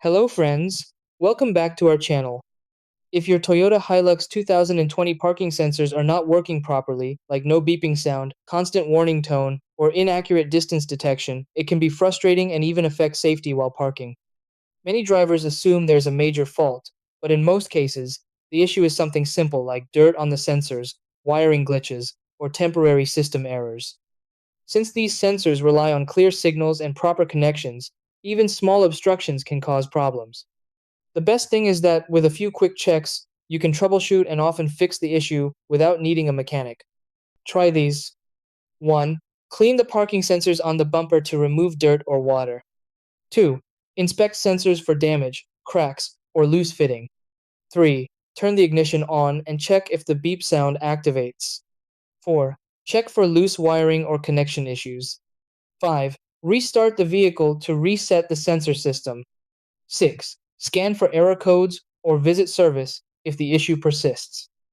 Hello friends, welcome back to our channel. If your Toyota Hilux 2020 parking sensors are not working properly, like no beeping sound, constant warning tone, or inaccurate distance detection, it can be frustrating and even affect safety while parking. Many drivers assume there's a major fault, but in most cases, the issue is something simple like dirt on the sensors, wiring glitches, or temporary system errors. Since these sensors rely on clear signals and proper connections, even small obstructions can cause problems. The best thing is that with a few quick checks, you can troubleshoot and often fix the issue without needing a mechanic. Try these. 1. Clean the parking sensors on the bumper to remove dirt or water. 2. Inspect sensors for damage, cracks, or loose fitting. 3. Turn the ignition on and check if the beep sound activates. 4. Check for loose wiring or connection issues. 5. Restart the vehicle to reset the sensor system. 6. Scan for error codes or visit service if the issue persists.